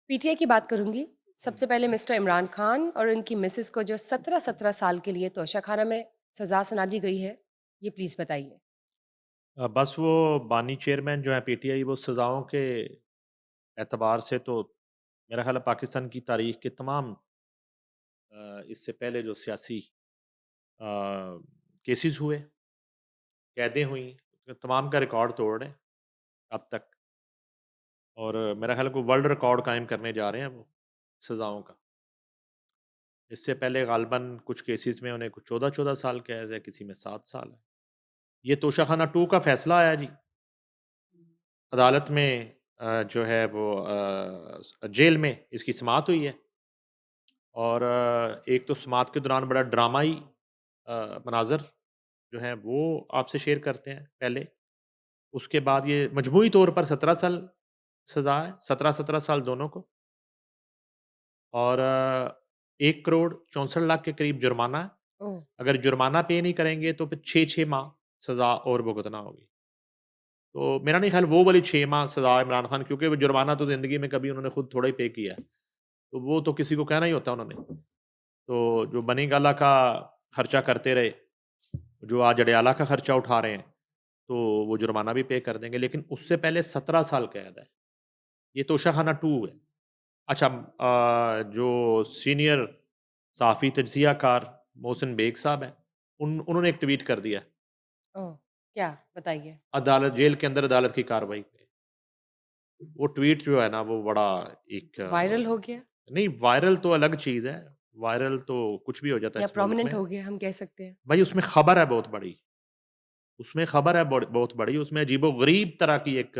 PTI की बात करूंगी। सबसे पहले मिस्टर इमरान खान और उनकी मिसेस को जो 17-17 साल के लिए तोशाखाना में सजा सुना दी गई है, ये प्लीज बताइए। बस वो बानी चेयरमैन जो हैं पीटीआई वो सज़ाओं के एतबार से तो मेरा ख़्याल है पाकिस्तान की तारीख़ के तमाम इससे पहले जो सियासी केसेस हुए, कैदें हुई, तमाम का रिकॉर्ड तोड़ रहे हैं अब तक। और मेरा ख़्याल है कोई वर्ल्ड रिकॉर्ड कायम करने जा रहे हैं वो सज़ाओं का। इससे पहले ग़ालिबन कुछ केसेस में उन्हें कुछ 14-14 साल कैद है, किसी में 7 साल है। ये तोशाखाना 2 का फ़ैसला आया जी। अदालत में जो है वो जेल में इसकी समाअत हुई है। और एक तो समाअत के दौरान बड़ा ड्रामाई मनाज़र जो हैं वो आपसे शेयर करते हैं पहले। उसके बाद ये मजमूई तौर पर 17 साल सज़ा है, 17-17 साल दोनों को। और 1 करोड़ 64 लाख के करीब जुर्माना है। ओह। अगर जुर्माना पे नहीं करेंगे तो फिर 6-6 माह सज़ा और भुगतना होगी। तो मेरा नहीं ख़्याल वो वाली 6 माह सज़ा इमरान खान, क्योंकि वो जुर्माना तो ज़िंदगी में कभी उन्होंने खुद थोड़ा ही पे किया है। तो वो तो किसी को कहना ही होता है उन्होंने। तो जो बनी गाला का खर्चा करते रहे, जो आज अडयाला का खर्चा उठा रहे हैं, तो वो जुर्माना भी पे कर देंगे। लेकिन उससे पहले 17 साल कैद है। ये तोशाखाना 2 है। अच्छा, जो सीनियर सहाफ़ी तज्ज़ियाकार मोहसिन बेग साहब हैं, उन्होंने एक ट्वीट कर दिया, ओह, क्या बताइए। अदालत जेल के अंदर अदालत की कार्रवाई पे। वो ट्वीट जो है ना वो बड़ा एक वायरल हो गया नहीं, वायरल तो अलग चीज़ है। वायरल तो कुछ भी हो जाता है या इस मुल्क प्रोमिनेंट में। हो गया, हम कह सकते हैं। भाई उसमें खबर है बहुत बड़ी। उसमें खबर है बहुत बड़ी। उसमें अजीबो-गरीब तरह की एक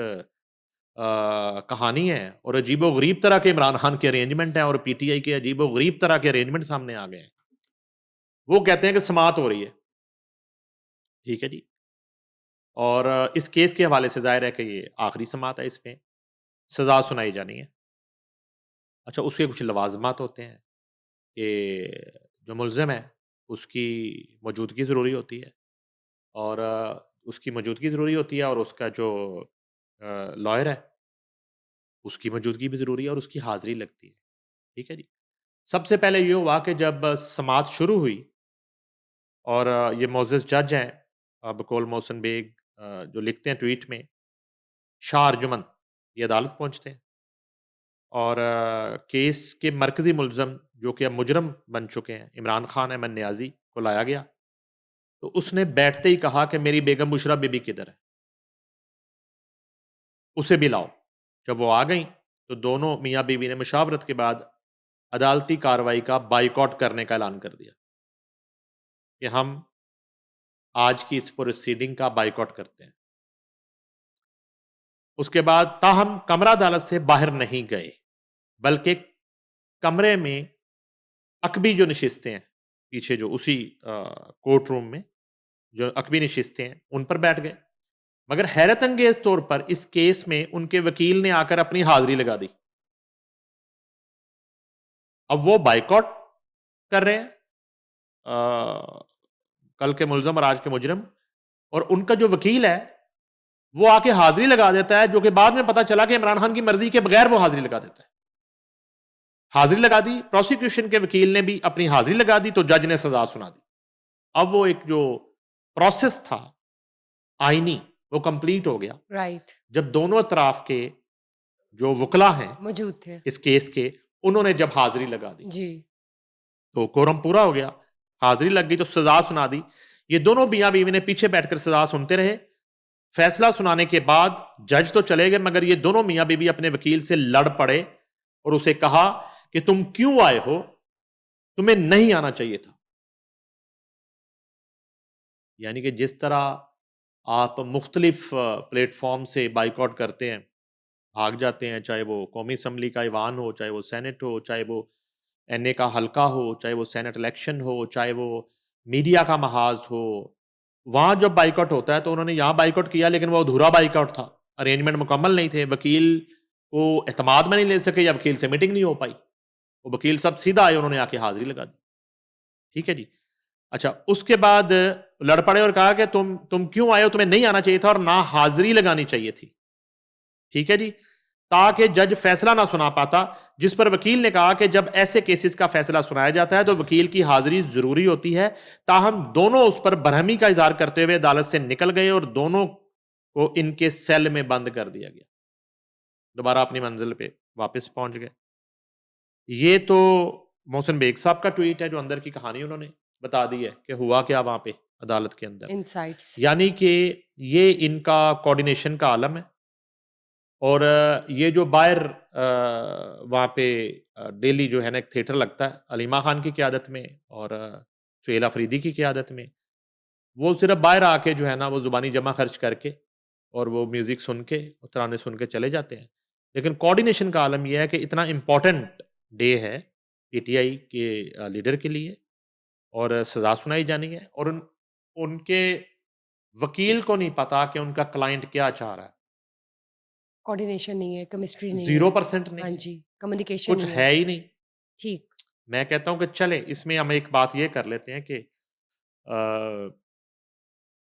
कहानी है और अजीबो-गरीब तरह के इमरान खान के अरेंजमेंट हैं और पीटीआई के अजीबो-गरीब तरह के अरेंजमेंट सामने आ गए हैं। वो कहते हैं कि समाअत हो रही है। ठीक है जी। और इस केस के हवाले से ज़ाहिर है कि ये आखिरी समाअत है, इसमें सज़ा सुनाई जानी है। अच्छा, उसके कुछ लवाज़िमात होते हैं कि जो मुल्ज़िम है, उसकी मौजूदगी ज़रूरी होती है और उसकी मौजूदगी ज़रूरी होती है और उसका जो लॉयर है, उसकी मौजूदगी भी ज़रूरी है और उसकी हाज़िरी लगती है। ठीक है जी। सबसे पहले ये हुआ कि जब समाअत शुरू हुई और ये मोअज़्ज़ज़ जज हैं बकौल मोहसिन बेग, जो लिखते हैं ट्वीट में, शाह अर्जुमंद ये अदालत पहुँचते हैं और केस के मरकज़ी मुल्ज़िम जो कि अब मुजरम बन चुके हैं, इमरान खान अहमद नियाज़ी को लाया गया। तो उसने बैठते ही कहा कि मेरी बेगम बुशरा बीबी किधर है? उसे भी लाओ। जब वो आ गईं, तो दोनों मियाँ-बीवी ने मुशावरत के बाद अदालती कार्रवाई का बायकॉट करने का ऐलान कर दिया कि हम आज की इस प्रोसीडिंग का बायकॉट करते हैं। उसके बाद ताहम कमरा अदालत से बाहर नहीं गए, बल्कि कमरे में अक़बी जो नशिस्तें हैं, पीछे जो उसी कोर्ट रूम में जो अक़बी नशिस्तें हैं, उन पर बैठ गए। मगर हैरत अंगेज़ तौर पर इस केस में उनके वकील ने आकर अपनी हाज़िरी लगा दी। अब वो बायकॉट कर रहे हैं कल के मुल्ज़िम और आज के मुजरिम, और उनका जो वकील है, वो आके हाज़िरी लगा देता है, जो कि बाद में पता चला कि इमरान खान की मर्ज़ी के बगैर वो हाज़िरी लगा देता है। हाज़िरी लगा दी, प्रोसिक्यूशन के वकील ने भी अपनी हाज़िरी लगा दी, तो जज ने सज़ा सुना दी। अब वो एक जो प्रोसेस था आईनी, वो कंप्लीट हो गया। राइट। जब दोनों अतराफ के जो वकला हैं मौजूद थे। इस केस के, उन्होंने जब हाज़िरी लगा दी, जी। तो कोरम पूरा हो गया, हाज़िरी लग गई तो सज़ा सुना दी। ये दोनों मियाँ-बीवी ने पीछे बैठकर सज़ा सुनते रहे। फैसला सुनाने के बाद जज तो चले गए, मगर ये दोनों मियाँ-बीवी अपने वकील से लड़ पड़े और उसे कहा कि तुम क्यों आए हो? तुम्हें नहीं आना चाहिए था। यानी कि जिस तरह आप मुख्तलिफ प्लेटफ़ॉर्म से बायकॉट करते हैं, भाग जाते हैं, चाहे वो कौमी असम्बली का ऐवान हो, चाहे वो सेनेट हो, चाहे वो एनए का हल्का हो, चाहे वो सेनेट इलेक्शन हो, चाहे वो मीडिया का महाज़ हो। वहाँ जब बायकॉट होता है तो उन्होंने यहाँ बायकॉट किया, लेकिन वो अधूरा बायकॉट था। अरेंजमेंट मुकम्मल नहीं थे, वकील को एतमाद में नहीं ले सके या वकील से मीटिंग नहीं हो पाई। वो वकील साहब सीधा आए, उन्होंने आके हाज़िरी लगा दी। ठीक है जी। अच्छा, उसके बाद लड़ पड़े और कहा कि तुम क्यों आए हो? तुम्हें नहीं आना चाहिए था और ना हाज़िरी लगानी चाहिए थी। ठीक है जी। ताकि जज फैसला ना सुना पाता, जिस पर वकील ने कहा कि जब ऐसे केसेस का फैसला सुनाया जाता है तो वकील की हाजिरी जरूरी होती है। ताहम दोनों उस पर बरहमी का इजहार करते हुए अदालत से निकल गए और दोनों को इनके सेल में बंद कर दिया गया। दोबारा अपनी मंजिल पे वापस पहुंच गए। ये तो मोहसिन बेग साहब का ट्वीट है, जो अंदर की कहानी उन्होंने बता दी है कि हुआ क्या वहां पे अदालत के अंदर। इनसाइट्स। यानी कि ये इनका कोऑर्डिनेशन का आलम है। और ये जो बाहर वहाँ पे डेली जो है ना एक थिएटर लगता है अलीमा खान की क़यादत में और सुहेल अफरीदी की क़यादत में, वो सिर्फ बाहर आके जो है ना वो ज़ुबानी जमा खर्च करके और वो म्यूज़िक सुन के और तराने सुन के चले जाते हैं। लेकिन कोऑर्डिनेशन का आलम ये है कि इतना इम्पोर्टेंट डे है पीटीआई के लीडर के लिए और सज़ा सुनाई जानी है और उनके वकील को नहीं पता कि उनका क्लाइंट क्या चाह रहा है। कोऑर्डिनेशन नहीं है, केमिस्ट्री नहीं है। 0% नहीं हाँ है, जी, कम्युनिकेशन कुछ नहीं है ही नहीं। ठीक। मैं कहता हूँ कि चले इसमें हम एक बात ये कर लेते हैं कि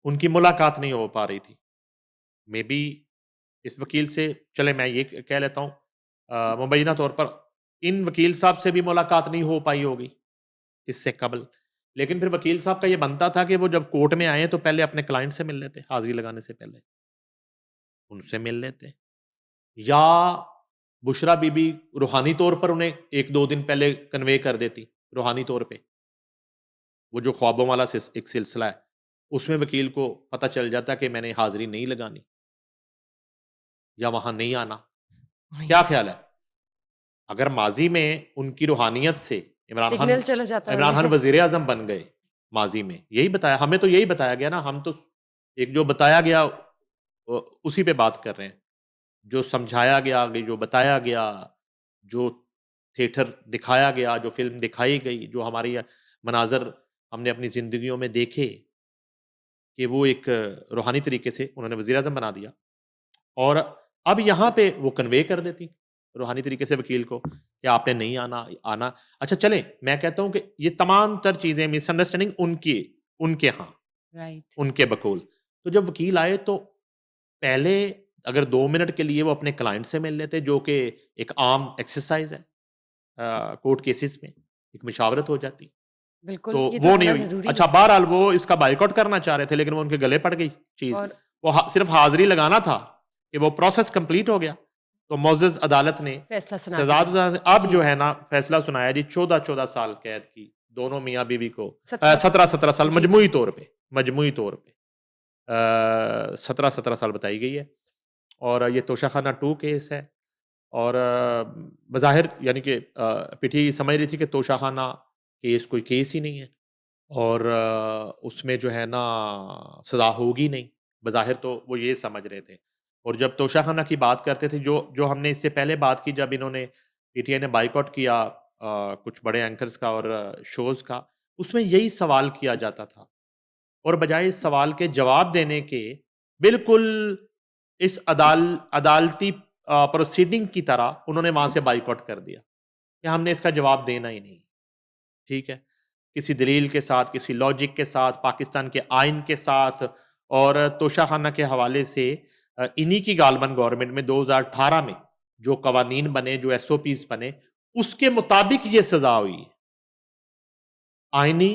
उनकी मुलाकात नहीं हो पा रही थी। मे बी इस वकील से, चले मैं ये कह लेता हूँ मुबैना तौर पर इन वकील साहब से भी मुलाकात नहीं हो पाई होगी इससे कबल। लेकिन फिर वकील साहब का ये बनता था कि वो जब कोर्ट में आए तो पहले अपने क्लाइंट से मिल लेते, हाजिरी लगाने से पहले उनसे मिल लेते, या बुशरा बीबी रूहानी तौर पर उन्हें 1-2 दिन पहले कन्वे कर देती रूहानी तौर पे। वो जो ख्वाबों वाला एक सिलसिला है, उसमें वकील को पता चल जाता कि मैंने हाजिरी नहीं लगानी या वहां नहीं आना। क्या ख्याल है? अगर माजी में उनकी रूहानियत से सिग्नल चला जाता है इमरान खान उन्हें। वजीर आजम बन गए, माजी में यही बताया हमें, तो यही बताया गया ना, हम तो एक जो बताया गया उसी पे बात कर रहे हैं। जो समझाया गया, जो बताया गया, जो थिएटर दिखाया गया, जो फ़िल्म दिखाई गई, जो हमारी मनाज़र हमने अपनी ज़िंदगियों में देखे, कि वो एक रूहानी तरीके से उन्होंने वज़ीर-ए-आज़म बना दिया। और अब यहाँ पे वो कन्वे कर देती रूहानी तरीके से वकील को कि आपने नहीं आना आना। अच्छा चलें, मैं कहता हूँ कि ये तमाम तर चीज़ें मिसअंडरस्टैंडिंग उनके यहाँ, राइट। उनके बकौल। तो जब वकील आए तो पहले अगर 2 मिनट के लिए वो अपने क्लाइंट से मिल लेते, जो कि एक आम एक्सरसाइज़ है कोर्ट केसेस में, एक मशावरत हो जाती। तो बिल्कुल, ये तो वो नहीं होना हुई। ज़रूरी अच्छा है। बहरहाल वो इसका बायकॉट करना चाह रहे थे, लेकिन वो उनके गले पड़ गई चीज़। और वो सिर्फ़ हाज़िरी लगाना था कि वो प्रोसेस कंप्लीट हो गया। तो मुअज़्ज़ज़ अदालत ने फैसला सुना सज़ा दिया। अब जी। जो है ना फैसला सुनाया जी, 14-14 साल कैद की दोनों मियाँ-बीवी को। 17 17-17 साल जी, मजमूई जी। तौर पे, मजमूई तौर पे 17-17 साल बताई गई है। और ये तोशाखाना 2 केस है। और बज़ाहिर यानी कि पीटीआई समझ रही थी कि तोशाखाना केस कोई केस ही नहीं है और उसमें जो है ना सज़ा होगी नहीं। बज़ाहिर तो वो ये समझ रहे थे। और जब तोशाखाना की बात करते थे, जो जो हमने इससे पहले बात की, जब इन्होंने पीटीआई ने बायकॉट किया कुछ बड़े एंकर्स का और शोज़ का, उसमें यही सवाल किया जाता था। और बजाय इस सवाल के जवाब देने के, बिल्कुल इस अदालती प्रोसीडिंग की तरह उन्होंने वहाँ से बायकॉट कर दिया कि हमने इसका जवाब देना ही नहीं। ठीक है? किसी दलील के साथ, किसी लॉजिक के साथ, पाकिस्तान के आइन के साथ और तोशाखाना के हवाले से इन्हीं की गालबन गवर्नमेंट में 2018 में जो कवानीन बने, जो एसओपीज़ बने, उसके मुताबिक ये सज़ा हुई है। आइनी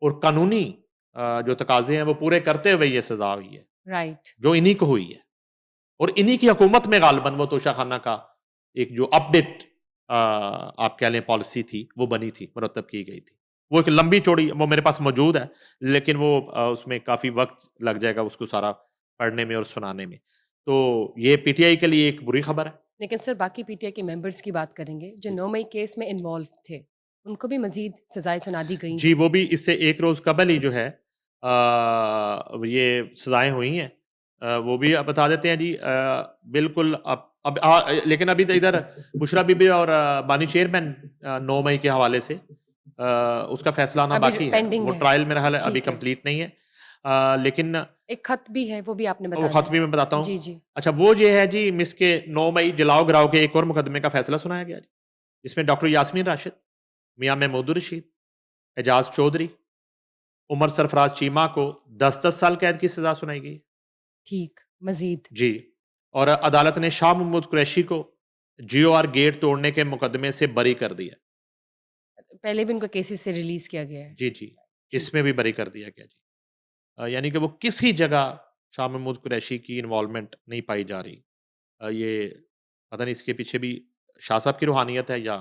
और कानूनी जो तकाज़े हैं वो पूरे करते हुए ये सज़ा हुई है, राइट। जो इन्हीं को हुई है। और इन्हीं की हुकूमत में गालबन वो तोशाखाना का एक जो अपडेट आप कह लें पॉलिसी थी, वो बनी थी, मुरतब की गई थी। वो एक लंबी चौड़ी, वो मेरे पास मौजूद है, लेकिन वो उसमें काफ़ी वक़्त लग जाएगा उसको सारा पढ़ने में और सुनाने में। तो ये पीटीआई के लिए एक बुरी खबर है। लेकिन सर बाकी पीटीआई के मेंबर्स की बात करेंगे जो जी। 9 मई केस में इन्वॉल्व थे, उनको भी मज़ीद सज़ाएँ सुना दी गई जी, हैं। वो भी इससे 1 रोज़ कबल ही जो है ये सज़ाएँ हुई हैं। वो भी आप बता देते हैं जी। बिल्कुल अब लेकिन अभी तो इधर बुशरा बीबी और बानी चेयरमैन 9 मई के हवाले से उसका फैसला आना अभी बाकी है। पेंडिंग वो है। ट्रायल मेरा ख़्याल है अभी ठीक है। कंप्लीट नहीं है। लेकिन एक खत भी है, वो भी आपने वो बताना ख़त है। भी मैं बताता हूँ। जी, जी। अच्छा वो ये है जी, मिस के 9 मई जलाओ-घराओ के एक और मुकदमे का फैसला सुनाया गया जी। इसमें डॉक्टर यास्मीन राशिद, मियाँ महमूदुर रशीद, एजाज़ चौधरी, उमर सरफराज चीमा को 10-10 साल कैद की सज़ा सुनाई गई। ठीक, मज़ीद। जी। और अदालत ने शाह महमूद कुरैशी को GOR गेट तोड़ने के मुकदमे से बरी कर दिया। पहले भी उनको केसेस से रिलीज किया गया है। जी, जी। ठीक इसमें भी बरी कर दिया गया जी। यानी कि वो किसी जगह शाह महमूद कुरैशी की इन्वॉल्वमेंट नहीं पाई जा रही। ये पता नहीं इसके पीछे भी शाह साहब की रूहानियत है या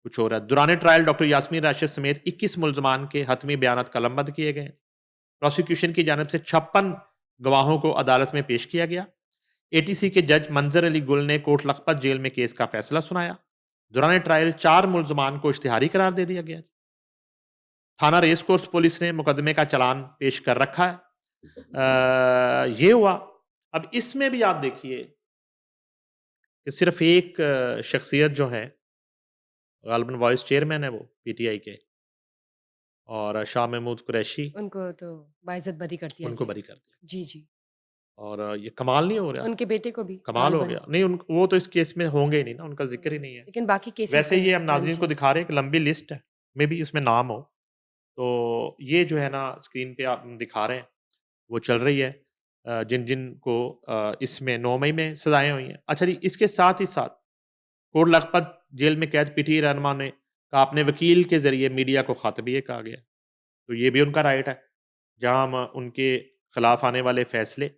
कुछ और है। दौरान ट्रायल डॉक्टर यास्मीन राशिद समेत 21 मुल्ज़मान के हतमी बयानात कलमबंद किए गए। प्रोसिक्यूशन की जानब से 56 गवाहों को अदालत में पेश किया गया। ATC के जज मंजर अली गुल ने कोट लखपत जेल में केस का फैसला सुनाया। दौरान ट्रायल 4 मुल्ज़मान को इश्तिहारी करार दे दिया गया। थाना रेस कोर्स पुलिस ने मुकदमे का चालान पेश कर रखा है। ये हुआ। अब इसमें भी आप देखिए कि सिर्फ एक शख्सियत जो है गालिबन वाइस चेयरमैन है वो PTI के, और शाह महमूद कुरैशी, उनको तो बाइज्जत बरी कर दिया उनको गया। बरी कर दिया। जी, जी। और ये कमाल नहीं हो रहा? उनके बेटे को भी कमाल हो गालिबन, गया। नहीं, वो तो इस केस में होंगे ही नहीं ना, उनका जिक्र ही नहीं है। लेकिन बाकी केसेस वैसे में ये हम हाँ नाज़रीन को जी। दिखा रहे हैं कि लंबी लिस्ट है, मे बी इसमें नाम हो। तो ये जो है ना स्क्रीन पे आप दिखा रहे हैं, वो चल रही है जिन-जिन को इसमें 9 मई में सज़ाएँ हुई हैं। अच्छा जी, इसके साथ ही साथ कोट लखपत जेल में कैद PTI रहनुमा ने कहा अपने वकील के ज़रिए मीडिया को ख़त भी ये कहा गया। तो ये भी उनका राइट है, जहाँ हम उनके खिलाफ आने वाले फैसले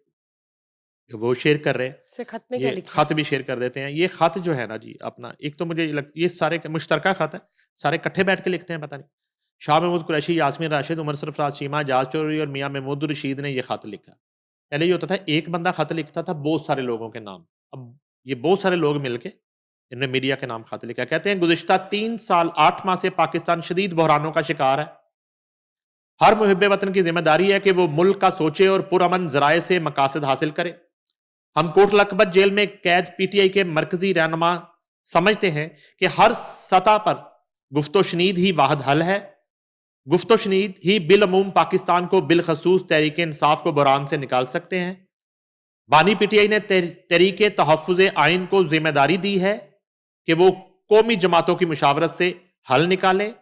वो शेयर कर रहे हैं। से खत में क्या ये लिखा है? खत भी शेयर कर देते हैं। ये खत जो है ना जी अपना, एक तो मुझे ये सारे मुश्तरका खत है, सारे इकट्ठे बैठ के लिखते हैं पता नहीं। शाह महमूद कुरैशी, यास्मीन राशिद, उमर सरफराज चीमा, जाज चौधरी और मियाँ महमूद रशीद ने ये खत लिखा। पहले ये होता था एक बंदा खत लिखता था बहुत सारे लोगों के नाम। अब ये बहुत सारे लोग मिलके इन्होंने मीडिया के नाम खत लिखा। कहते हैं गुज़िश्ता 3 साल 8 माह से पाकिस्तान शदीद बहरानों का शिकार है। हर मुहिब्बे वतन की जिम्मेदारी है कि वो मुल्क का सोचे और पुरअमन ज़राए से मकासद हासिल करे। हम कोट लखपत जेल में कैद PTI के मरकजी रहनुमा समझते हैं कि हर सतह पर गुफ्तो शनीद ही वाहिद हल है। गुफ्तो शनीद ही बिलअमूम पाकिस्तान को बिलखसूस तहरीक इंसाफ को बहरान से निकाल सकते हैं। बानी PTI ने तहरीक तहफ़्फ़ुज़ आइन को जिम्मेदारी दी है कि वो कौमी जमातों की मुशावरत से हल निकाले।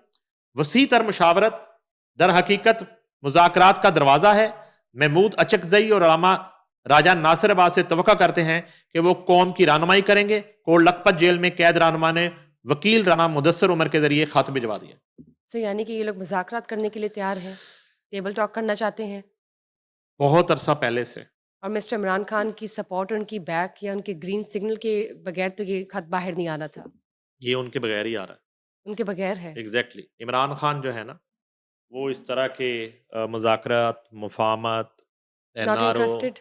वसी तर मुशावरत दर हकीकत मुज़ाकरात का दरवाज़ा है। महमूद अचकज़ई और अलामा राजा नासिर अब्बास से तवक्का करते हैं कि वो कौम की रहनुमाई करेंगे। कोट लखपत जेल में कैद रहनुमा ने वकील राना मुदस्सर उमर के जरिए खत भिजवा दिया। सो यानी कि ये लोग मुज़ाकरात करने के लिए तैयार हैं, टेबल टॉक करना चाहते हैं, बहुत अरसा पहले से। और मिस्टर इमरान खान की सपोर्ट, उनकी बैक या उनके ग्रीन सिग्नल के बगैर तो ये खत बाहर नहीं आना था। ये उनके बगैर ही आ रहा उनके बगैर है। है। एग्जैक्टली इमरान खान जो है ना, वो इस तरह के मुज़ाकरात, मुफाहमत, नॉट NRO इंटरेस्टेड।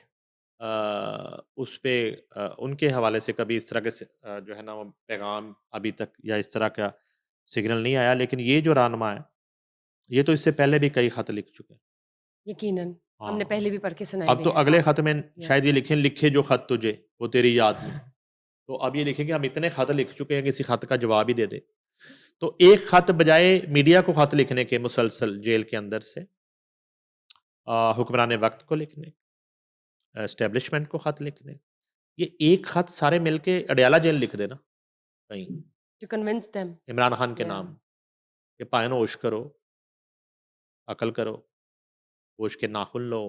उस पे उनके हवाले से कभी इस तरह के जो है ना वो पैगाम अभी तक या इस तरह का सिग्नल नहीं आया। लेकिन ये जो रहनुमा है, ये तो इससे पहले भी कई खत लिख चुके हैं। यकीनन हमने हाँ, पहले भी पढ़ के सुनाए अब हुए तो हैं। अगले हाँ, खत में शायद ये यस। लिखें, लिखे जो खत तुझे वो तेरी याद में। तो अब ये लिखेंगे हम इतने खत लिख चुके हैं, किसी खत का जवाब ही दे दे। तो एक खत बजाय मीडिया को खत लिखने के मुसलसल जेल के अंदर से हुक्मरान वक्त को लिखने, एस्टेब्लिशमेंट को खत लिखने, ये एक खत सारे मिलके अडयाला जेल लिख देना कहीं to convince them. Imran Khan के या नाम कि पायन होश करो, अकल करो, होश के नाखुन लो,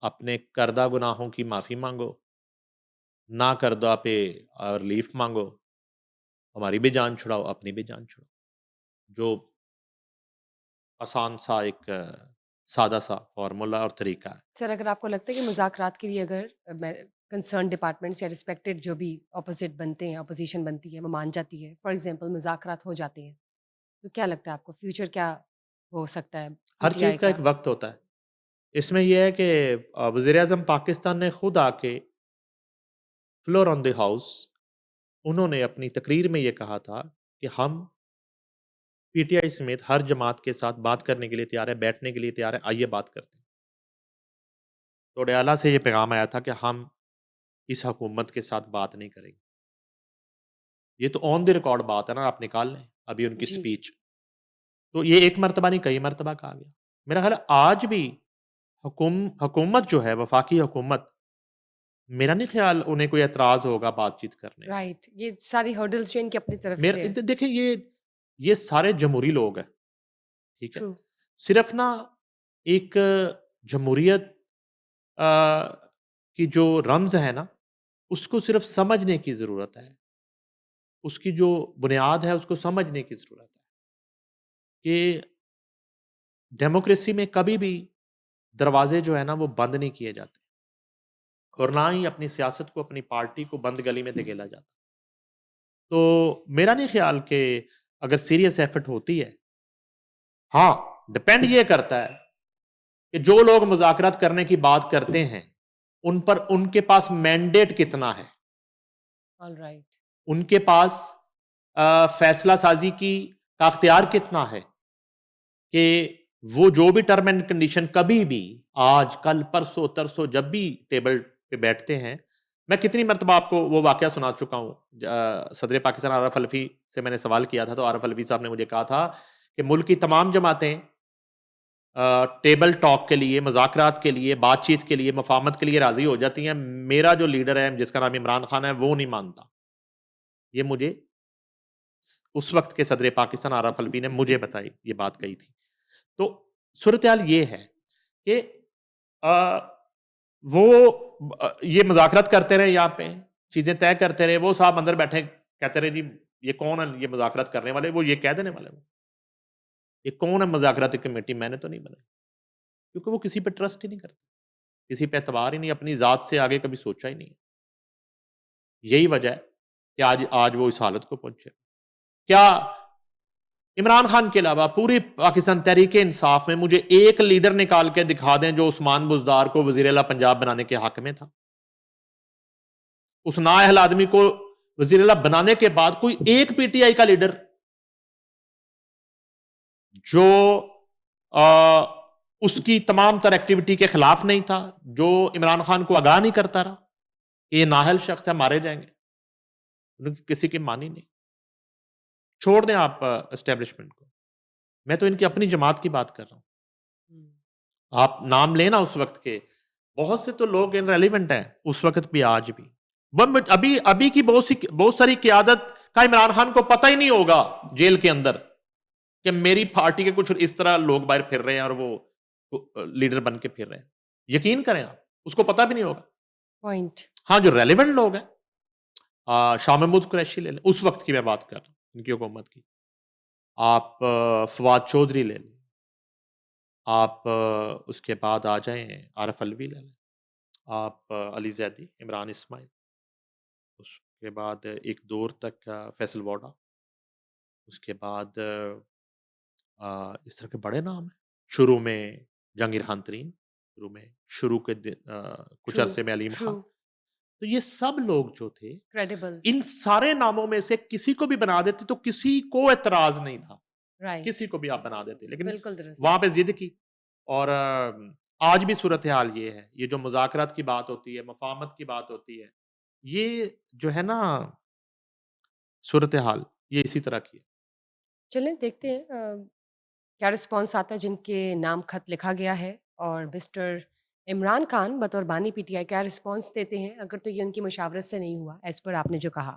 अपने करदा गुनाहों की माफ़ी मांगो, ना करदा पे रिलीफ मांगो, हमारी भी जान छुड़ाओ, अपनी भी जान छुड़ाओ। जो आसान सा एक सादा सा फॉर्मूला और तरीका है। सर, अगर आपको लगता है कि मुज़ाकरात के लिए अगर कंसर्न डिपार्टमेंट्स या रिस्पेक्टेड जो भी ऑपोजिट बनते हैं, अपोजिशन बनती है, वो मान जाती है, फॉर एग्जांपल मुज़ाकरात हो जाते हैं, तो क्या लगता है आपको फ्यूचर क्या हो सकता है हर PTI चीज़ का का? एक वक्त होता है। इसमें यह है कि वज़ीर आज़म पाकिस्तान ने खुद आके फ्लोर ऑन द हाउस उन्होंने अपनी तकरीर में ये कहा था कि हम PTI समेत हर जमात के साथ बात करने के लिए तैयार है, बैठने के लिए तैयार है, आइए बात करते हैं। तो अडयाला से ये पैगाम आया था कि हम इस हुकूमत के साथ बात नहीं करेंगे। ये तो ऑन द रिकॉर्ड बात है ना, आप निकाल लें अभी उनकी जी। स्पीच। तो ये एक मरतबा नहीं कई मरतबा कहा गया। मेरा ख्याल है आज भी हुकूमत जो है, वफाकी हुकूमत, मेरा नहीं ख्याल उन्हें कोई एतराज़ होगा बातचीत करने में। राइट, ये सारी हर्डल्स जो इनकी अपनी तरफ से है। देखिए ये सारे जमहूरी लोग हैं, ठीक है? ट्रू। सिर्फ ना एक जमहूरियत की जो रम्ज़ है ना, उसको सिर्फ समझने की ज़रूरत है। उसकी जो बुनियाद है उसको समझने की ज़रूरत है कि डेमोक्रेसी में कभी भी दरवाजे जो है ना वो बंद नहीं किए जाते और ना ही अपनी सियासत को, अपनी पार्टी को बंद गली में धकेला जाता। तो मेरा नहीं ख्याल कि अगर सीरियस एफर्ट होती है, हाँ, डिपेंड ये करता है कि जो लोग मुज़ाकरात करने की बात करते हैं, उन पर उनके पास मैंडेट कितना है? ऑलराइट। उनके पास फैसला साजी का अख्तियार कितना है कि वो जो भी टर्म एंड कंडीशन कभी भी आज, कल, परसों, तरसों जब भी टेबल पे बैठते हैं, मैं कितनी मर्तबा आपको वो वाकया सुना चुका हूँ। सदर पाकिस्तान आरफ अलवी से मैंने सवाल किया था, तो आरफ अलवी साहब ने मुझे कहा था कि मुल्क की तमाम जमातें टेबल टॉक के लिए, मुज़ाकरात के लिए, बातचीत के लिए, मफाहमत के लिए राज़ी हो जाती हैं। मेरा जो लीडर है, जिसका नाम इमरान खान है, वो नहीं मानता। ये मुझे उस वक़्त के सदर पाकिस्तान आरफ अलवी ने मुझे बताई, ये बात कही थी। तो सूरत-ए-हाल ये है कि वो ये मुज़ाकरात करते रहे यहाँ पे, चीज़ें तय करते रहे, वो साहब अंदर बैठे कहते रहे जी, ये कौन है ये मुज़ाकरात करने वाले? वो ये कह देने वाले वो। ये कौन है मुज़ाकराती कमेटी? मैंने तो नहीं बनाई। क्योंकि वो किसी पे ट्रस्ट ही नहीं करते, किसी पे एतबार ही नहीं, अपनी ज़ात से आगे कभी सोचा ही नहीं है। यही वजह है कि आज आज वो इस हालत को पहुँचे। क्या इमरान खान के अलावा पूरी पाकिस्तान तहरीक-ए-इंसाफ में मुझे एक लीडर निकाल के दिखा दें जो उस्मान बुज़दार को वज़ीर-ए-आला पंजाब बनाने के हक में था? उस नाअहल आदमी को वज़ीर-ए-आला बनाने के बाद कोई एक पीटीआई का लीडर जो उसकी तमाम तर एक्टिविटी के खिलाफ नहीं था, जो इमरान खान को आगाह नहीं करता रहा कि ये नाअहल शख्स है, मारे जाएंगे, उनकी किसी की मानी नहीं। छोड़ दें आप एस्टेब्लिशमेंट को, मैं तो इनकी अपनी जमात की बात कर रहा हूँ। आप नाम लेना उस वक्त के, बहुत से तो लोग इनरेलीवेंट हैं उस वक्त भी, आज भी। अभी अभी की बहुत सारी क़यादत का इमरान खान को पता ही नहीं होगा जेल के अंदर कि मेरी पार्टी के कुछ इस तरह लोग बाहर फिर रहे हैं और वो लीडर बन के फिर रहे हैं। यकीन करें आप, उसको पता भी नहीं होगा। पॉइंट। हाँ, जो रेलेवेंट लोग हैं, शाह महमूद कुरैशी ले लें, उस वक्त की मैं बात कर रहा हूँ, इनकी हुकूमत की। आप फवाद चौधरी ले लें, आप उसके बाद आ जाएं आरफ अलवी ले लें, आप अली जैदी, इमरान इस्माइल, उसके बाद एक दौर तक फैसल वाडा, उसके बाद इस तरह के बड़े नाम हैं। शुरू में जहांगीर खान तरीन, शुरू के कुछ ट्रू, अरसे में अलीम ट्रू, खान। तो ये सब लोग जो थे, क्रेडिबल, इन सारे नामों में से किसी को भी बना देते तो किसी को एतराज नहीं था, राइट, किसी को भी आप बना देते, लेकिन बिल्कुल दुरुस्त। वहां पे जिद की। और आज भी सूरत हाल ये है, ये जो मुज़ाकरात की बात होती है, मफाहमत की बात होती है, ये जो है ना सूरत हाल, ये इसी तरह की है। चलें देखते हैं क्या रिस्पॉन्स आता है जिनके नाम खत लिखा गया है, और मिस्टर इमरान खान बतौर बानी पीटीआई क्या रिस्पॉन्स देते हैं, अगर तो ये उनकी मुशावरत से नहीं हुआ एज़ पर आपने जो कहा।